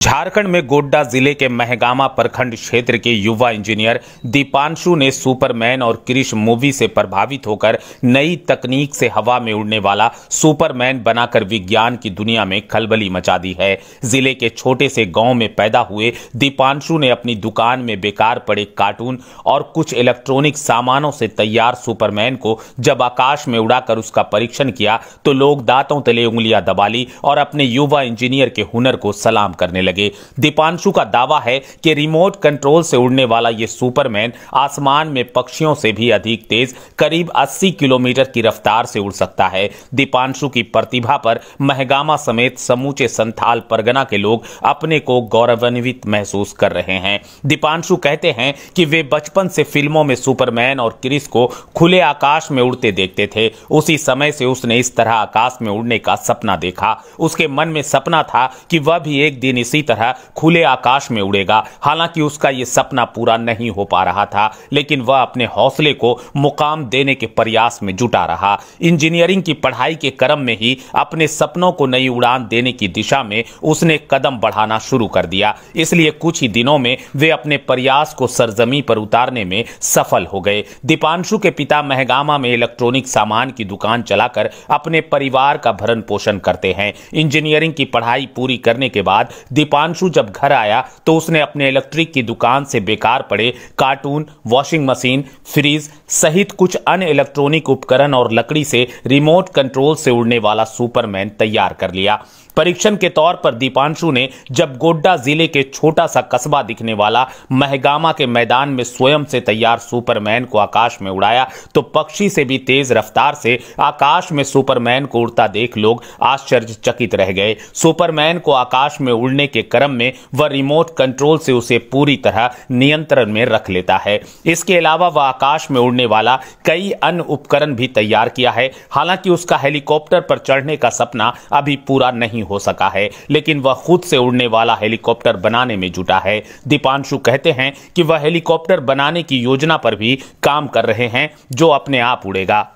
झारखंड में गोड्डा जिले के महगामा प्रखंड क्षेत्र के युवा इंजीनियर दीपांशु ने सुपरमैन और क्रिश मूवी से प्रभावित होकर नई तकनीक से हवा में उड़ने वाला सुपरमैन बनाकर विज्ञान की दुनिया में खलबली मचा दी है। जिले के छोटे से गांव में पैदा हुए दीपांशु ने अपनी दुकान में बेकार पड़े कार्टून और कुछ इलेक्ट्रॉनिक सामानों से तैयार सुपरमैन को जब आकाश में उड़ाकर उसका परीक्षण किया तो लोग दांतों तले उंगलियां दबा ली और अपने युवा इंजीनियर के हुनर को सलाम करने लगे। दीपांशु का दावा है कि रिमोट कंट्रोल से उड़ने वाला यह सुपरमैन आसमान में पक्षियों से भी अधिक तेज करीब 80 किलोमीटर की रफ्तार से उड़ सकता है। दीपांशु की प्रतिभा पर महगामा समेत समूचे संथाल परगना के लोग अपने को गौरवान्वित महसूस कर रहे हैं। दीपांशु कहते हैं कि वे बचपन से फिल्मों में सुपरमैन और क्रिस को खुले आकाश में उड़ते देखते थे। उसी समय से उसने इस तरह आकाश में उड़ने का सपना देखा। उसके मन में सपना था कि वह भी एक दिन इसी तरह खुले आकाश में उड़ेगा। हालांकि उसका यह सपना पूरा नहीं हो पा रहा था, लेकिन वह अपने हौसले को मुकाम देने के प्रयास में जुटा रहा। इंजीनियरिंग की पढ़ाई के क्रम में ही अपने सपनों को नई उड़ान देने की दिशा में उसने कदम बढ़ाना शुरू कर दिया। इसलिए कुछ ही दिनों में वे अपने प्रयास को सरजमी पर उतारने में सफल हो गए। दीपांशु के पिता महगामा में इलेक्ट्रॉनिक सामान की दुकान चलाकर अपने परिवार का भरण पोषण करते हैं। इंजीनियरिंग की पढ़ाई पूरी करने के बाद दीपांशु जब घर आया तो उसने अपने इलेक्ट्रिक की दुकान से बेकार पड़े कार्टून, वॉशिंग मशीन, फ्रिज सहित कुछ अन्य इलेक्ट्रॉनिक उपकरण और लकड़ी से रिमोट कंट्रोल से उड़ने वाला सुपरमैन तैयार कर लिया। परीक्षण के तौर पर दीपांशु ने जब गोड्डा जिले के छोटा सा कस्बा दिखने वाला महगामा के मैदान में स्वयं से तैयार सुपरमैन को आकाश में उड़ाया तो पक्षी से भी तेज रफ्तार से आकाश में सुपरमैन को उड़ता देख लोग आश्चर्यचकित रह गए। सुपरमैन को आकाश में उड़ने के क्रम में वह रिमोट कंट्रोल से उसे पूरी तरह नियंत्रण में रख लेता है। इसके अलावा वह आकाश में उड़ने वाला कई अन्य उपकरण भी तैयार किया है। हालांकि उसका हेलीकॉप्टर पर चढ़ने का सपना अभी पूरा नहीं हो सका है, लेकिन वह खुद से उड़ने वाला हेलीकॉप्टर बनाने में जुटा है। दीपांशु कहते हैं कि वह हेलीकॉप्टर बनाने की योजना पर भी काम कर रहे हैं जो अपने आप उड़ेगा।